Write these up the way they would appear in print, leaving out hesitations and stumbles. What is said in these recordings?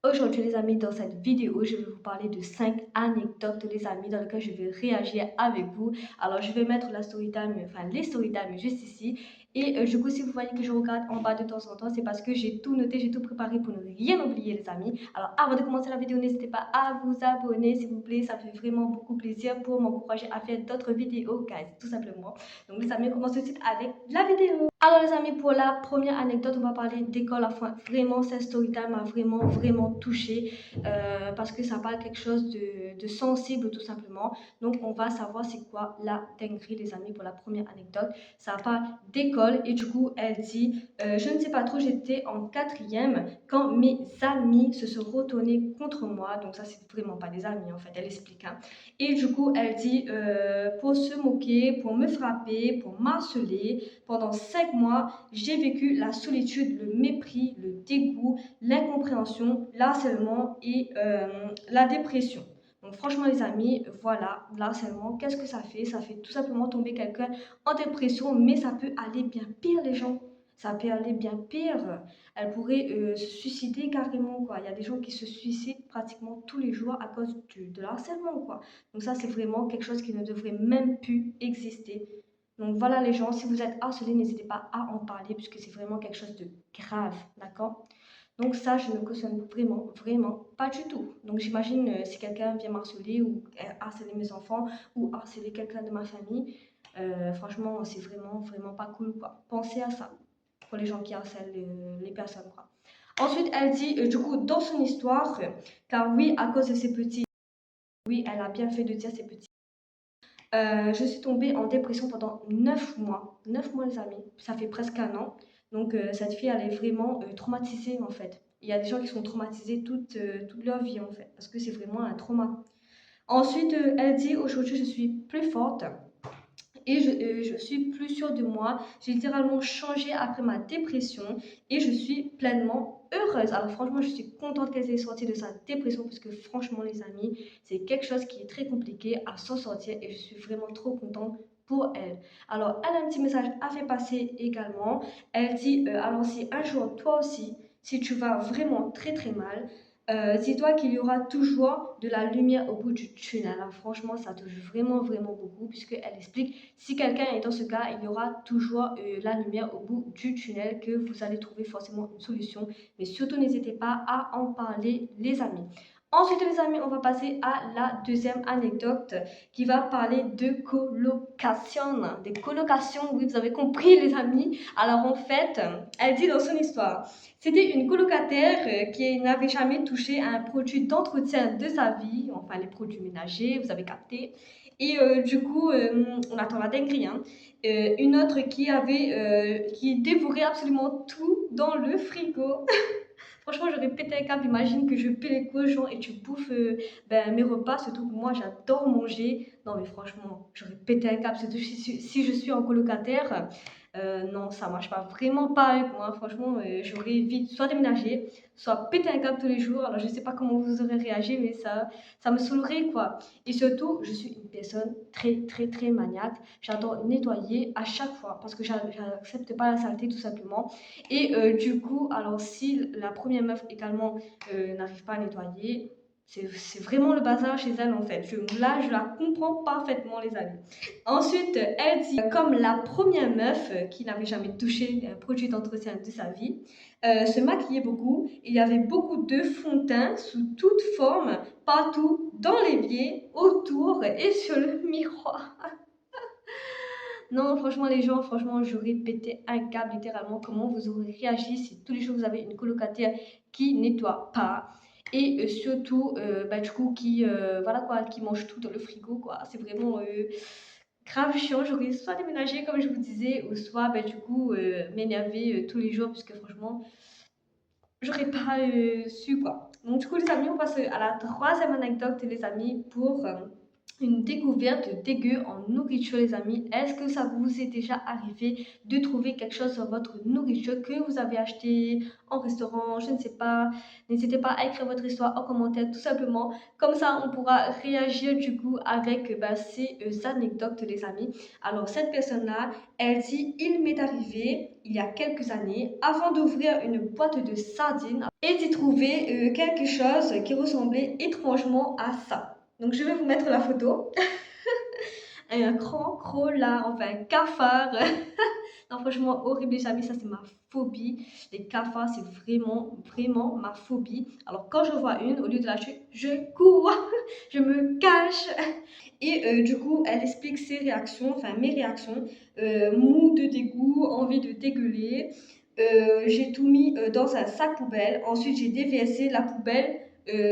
Aujourd'hui les amis, dans cette vidéo, je vais vous parler de 5 anecdotes les amis dans lesquelles je vais réagir avec vous. Alors je vais mettre la story time, enfin les story time juste ici. Et du coup si vous voyez que je regarde en bas de temps en temps, c'est parce que j'ai tout noté, j'ai tout préparé pour ne rien oublier les amis. Alors avant de commencer la vidéo, n'hésitez pas à vous abonner s'il vous plaît, ça fait vraiment beaucoup plaisir pour m'encourager à faire d'autres vidéos guys, tout simplement. Donc les amis, on commence tout de suite avec la vidéo. Alors les amis, pour la première anecdote, on va parler d'école. Enfin, vraiment, cette story time m'a vraiment touchée parce que ça parle quelque chose de sensible tout simplement. Donc on va savoir c'est quoi la dinguerie les amis pour la première anecdote. Ça parle d'école et du coup elle dit, je ne sais pas trop, j'étais en quatrième quand mes amis se sont retournés contre moi. Donc ça c'est vraiment pas des amis en fait, elle explique. Hein. Et du coup elle dit, pour se moquer, pour me frapper, pour m'harceler. Pendant 5 mois, j'ai vécu la solitude, le mépris, le dégoût, l'incompréhension, l'harcèlement et la dépression. Donc franchement les amis, voilà, l'harcèlement, qu'est-ce que ça fait? Ça fait tout simplement tomber quelqu'un en dépression, mais ça peut aller bien pire les gens. Ça peut aller bien pire. Elle pourrait se suicider carrément, quoi. Il y a des gens qui se suicident pratiquement tous les jours à cause de l'harcèlement, quoi. Donc ça, c'est vraiment quelque chose qui ne devrait même plus exister. Donc voilà les gens, si vous êtes harcelés, n'hésitez pas à en parler puisque c'est vraiment quelque chose de grave, d'accord? Donc ça, je ne cautionne vraiment pas du tout. Donc j'imagine si quelqu'un vient m'harceler ou harceler mes enfants ou harceler quelqu'un de ma famille, franchement, c'est vraiment pas cool quoi. Pensez à ça pour les gens qui harcèlent les personnes quoi. Ensuite, elle dit, du coup, dans son histoire, car oui, à cause de ces petits, oui, elle a bien fait de dire ces petits. Je suis tombée en dépression pendant 9 mois. 9 mois, les amis. Ça fait presque un an. Donc, cette fille, elle est vraiment traumatisée, en fait. Il y a des gens qui sont traumatisés toute leur vie, en fait, parce que c'est vraiment un trauma. Ensuite, elle dit, aujourd'hui, je suis plus forte et je suis plus sûre de moi. J'ai littéralement changé après ma dépression et je suis pleinement heureuse. Alors franchement, je suis contente qu'elle soit sortie de sa dépression parce que franchement, les amis, c'est quelque chose qui est très compliqué à s'en sortir et je suis vraiment trop contente pour elle. Alors, elle a un petit message à faire passer également. Elle dit, alors si un jour, toi aussi, si tu vas vraiment très mal, dis-toi qu'il y aura toujours de la lumière au bout du tunnel. Alors, franchement, ça touche vraiment beaucoup puisqu'elle explique si quelqu'un est dans ce cas, il y aura toujours la lumière au bout du tunnel que vous allez trouver forcément une solution. Mais surtout, n'hésitez pas à en parler, les amis. Ensuite, les amis, on va passer à la deuxième anecdote qui va parler de colocation. Des colocations, oui, vous avez compris, les amis. Alors, en fait, elle dit dans son histoire, c'était une colocataire qui n'avait jamais touché à un produit d'entretien de sa vie, enfin les produits ménagers, vous avez capté. Et du coup, on attend la dinguerie. Hein. Une autre qui dévorait absolument tout dans le frigo. Franchement, j'aurais pété un câble. Imagine que je paie les cochons et tu bouffes mes repas. Surtout que moi, j'adore manger. Non, mais franchement, j'aurais pété un câble. Surtout si je suis en colocataire. Non, ça marche pas. Vraiment pas avec moi. Franchement, j'aurais vite soit déménagé, soit pété un câble tous les jours. Alors, je sais pas comment vous aurez réagi, mais ça me saoulerait, quoi. Et surtout, je suis une personne très maniaque. J'adore nettoyer à chaque fois parce que j'accepte pas la saleté, tout simplement. Et du coup, alors si la première meuf également n'arrive pas à nettoyer, c'est vraiment le bazar chez elle en fait. Là, je la comprends parfaitement les amis. Ensuite, elle dit, comme la première meuf qui n'avait jamais touché un produit d'entretien de sa vie, se maquillait beaucoup. Il y avait beaucoup de fond de teint sous toute forme, partout, dans l'évier, autour et sur le miroir. Non, franchement, les gens, franchement, j'aurais pété un câble littéralement. Comment vous aurez réagi si tous les jours vous avez une colocataire qui nettoie pas et surtout, du coup, voilà quoi, qui mange tout dans le frigo, quoi. C'est vraiment grave chiant. J'aurais soit déménagé, comme je vous disais, ou soit, du coup, m'énerver tous les jours, parce que franchement, j'aurais pas su, quoi. Donc, du coup, les amis, on passe à la troisième anecdote, les amis, pour une découverte dégueu en nourriture, les amis. Est-ce que ça vous est déjà arrivé de trouver quelque chose sur votre nourriture que vous avez acheté en restaurant? Je ne sais pas. N'hésitez pas à écrire votre histoire en commentaire, tout simplement. Comme ça, on pourra réagir du coup avec ces anecdotes, les amis. Alors, cette personne-là, elle dit, il m'est arrivé il y a quelques années, avant d'ouvrir une boîte de sardines, et d'y trouver quelque chose qui ressemblait étrangement à ça. Donc je vais vous mettre la photo. Un grand là, enfin un cafard. Non, franchement, horrible les amis, ça c'est ma phobie. Les cafards, c'est vraiment ma phobie. Alors quand je vois une, au lieu de la tuer, je cours, je me cache. Et du coup, elle explique ses réactions, enfin mes réactions. Mou de dégoût, envie de dégueuler. J'ai tout mis dans un sac poubelle. Ensuite, j'ai déversé la poubelle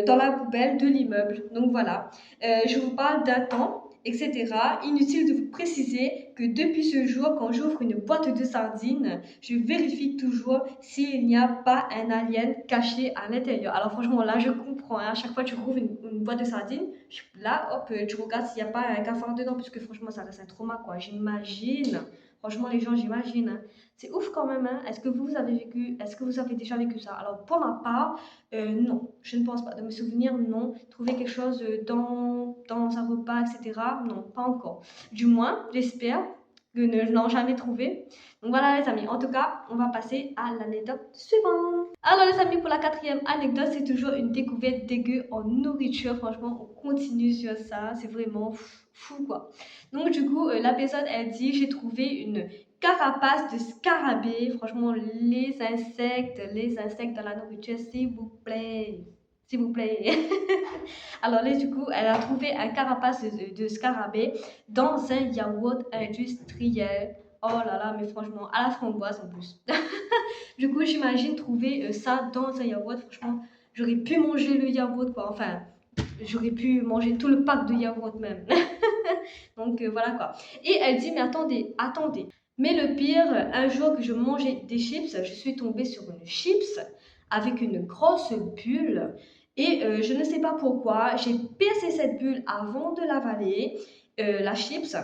dans la poubelle de l'immeuble. Donc voilà, je vous parle d'un temps, etc. Inutile de vous préciser que depuis ce jour, quand j'ouvre une boîte de sardines, je vérifie toujours s'il n'y a pas un alien caché à l'intérieur. Alors franchement, là, je comprends. Hein, à chaque fois que tu rouvres une boîte de sardines, là, hop, tu regardes s'il n'y a pas un cafard dedans, puisque franchement, ça reste un trauma, quoi. J'imagine. Franchement, les gens, j'imagine. Hein. C'est ouf quand même. Hein. Est-ce que vous avez vécu, est-ce que vous avez déjà vécu ça? Alors pour ma part, non, je ne pense pas. De mes souvenirs, non. Trouver quelque chose dans un repas, etc. Non, pas encore. Du moins, j'espère que je n'en jamais trouvé. Donc voilà les amis, en tout cas, on va passer à l'anecdote suivante. Alors les amis, pour la quatrième anecdote, c'est toujours une découverte dégueu en nourriture. Franchement, on continue sur ça, c'est vraiment fou quoi. Donc du coup, la personne, elle dit, j'ai trouvé une carapace de scarabée. Franchement, les insectes dans la nourriture, s'il vous plaît. S'il vous plaît. Alors là, du coup, elle a trouvé un carapace de scarabée dans un yaourt industriel. Oh là là, mais franchement, à la framboise en plus. Du coup, j'imagine trouver ça dans un yaourt. Franchement, j'aurais pu manger le yaourt, quoi. Enfin, j'aurais pu manger tout le pack de yaourt même. Donc voilà quoi. Et elle dit, mais attendez. Mais le pire, un jour que je mangeais des chips, je suis tombée sur une chips avec une grosse bulle. Et je ne sais pas pourquoi, j'ai percé cette bulle avant de l'avaler, la chips.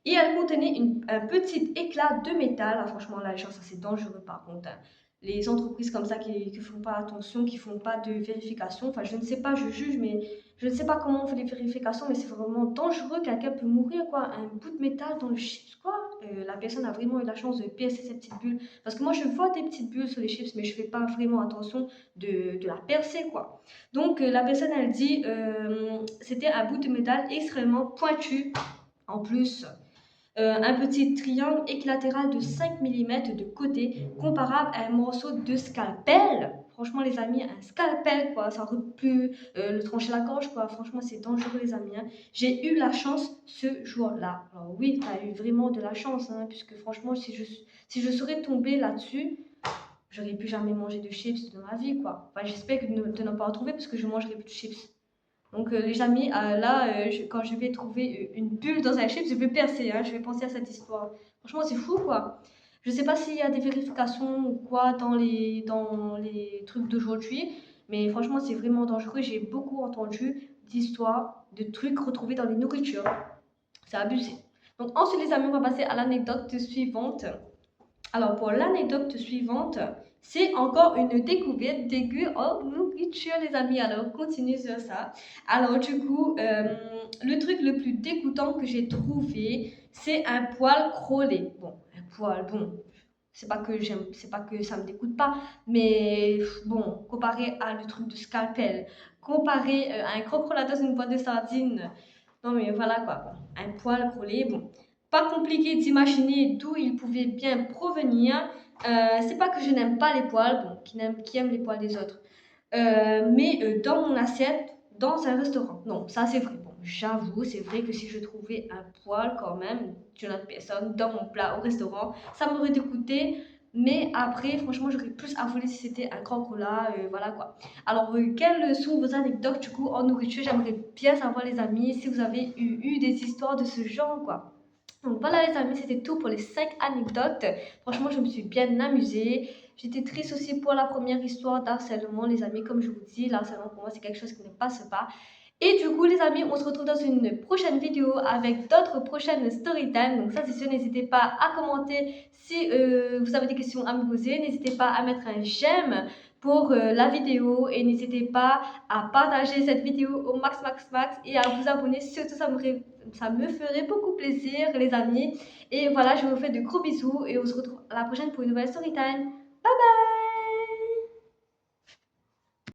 Et elle contenait un petit éclat de métal. Ah, franchement, là, genre, ça c'est dangereux par contre. Hein. Les entreprises comme ça qui ne font pas attention, qui ne font pas de vérification. Enfin, je ne sais pas, je juge, mais je ne sais pas comment on fait les vérifications, mais c'est vraiment dangereux. Quelqu'un peut mourir, quoi. Un bout de métal dans le chips, quoi. La personne a vraiment eu la chance de percer cette petite bulle. Parce que moi, je vois des petites bulles sur les chips, mais je ne fais pas vraiment attention de la percer, quoi. Donc, la personne, elle dit, c'était un bout de métal extrêmement pointu. En plus, un petit triangle équilatéral de 5 mm de côté, comparable à un morceau de scalpel. Franchement, les amis, un scalpel, quoi, ça aurait pu le trancher la gorge, quoi. Franchement, c'est dangereux, les amis. Hein. J'ai eu la chance ce jour-là. Alors oui, tu as eu vraiment de la chance, hein, puisque franchement, si je serais tombée là-dessus, j'aurais plus jamais mangé de chips de ma vie, quoi. Enfin, j'espère de ne pas en trouver, parce que je mangerai plus de chips. Donc les amis, là, quand je vais trouver une bulle dans un chip, je vais percer, hein, je vais penser à cette histoire. Franchement, c'est fou, quoi. Je sais pas s'il y a des vérifications ou quoi dans les trucs d'aujourd'hui, mais franchement, c'est vraiment dangereux. J'ai beaucoup entendu d'histoires, de trucs retrouvés dans les nourritures. C'est abusé. Donc ensuite, les amis, on va passer à l'anecdote suivante. Alors, pour l'anecdote suivante, c'est encore une découverte dégueu en nourriture, les amis. Alors, on continue sur ça. Alors, du coup, le truc le plus dégoûtant que j'ai trouvé, c'est un poil crôlé. Bon, un poil, bon, c'est pas que ça me dégoûte pas, mais bon, comparé à le truc de scalpel, comparé à un croque-rolade dans une boîte de sardines, non mais voilà quoi, bon, un poil crôlé, bon. Pas compliqué d'imaginer d'où il pouvait bien provenir. C'est pas que je n'aime pas les poils, bon, qui aime les poils des autres. Mais dans mon assiette, dans un restaurant. Non, ça c'est vrai. Bon, j'avoue, c'est vrai que si je trouvais un poil quand même d'une autre personne dans mon plat au restaurant, ça m'aurait dégoûté. Mais après, franchement, j'aurais plus avoué si c'était un grand cola, voilà quoi. Alors, quelles sont vos anecdotes du coup en nourriture? J'aimerais bien savoir les amis si vous avez eu des histoires de ce genre quoi. Donc voilà les amis, c'était tout pour les 5 anecdotes. Franchement, je me suis bien amusée. J'étais triste aussi pour la première histoire d'harcèlement, les amis. Comme je vous dis, l'harcèlement pour moi, c'est quelque chose qui ne passe pas. Et du coup, les amis, on se retrouve dans une prochaine vidéo avec d'autres prochaines story time. Donc ça, c'est sûr, n'hésitez pas à commenter si vous avez des questions à me poser. N'hésitez pas à mettre un j'aime pour la vidéo et n'hésitez pas à partager cette vidéo au max, max, max et à vous abonner. Surtout, ça me ferait beaucoup plaisir, les amis. Et voilà, je vous fais de gros bisous et on se retrouve à la prochaine pour une nouvelle story time. Bye bye!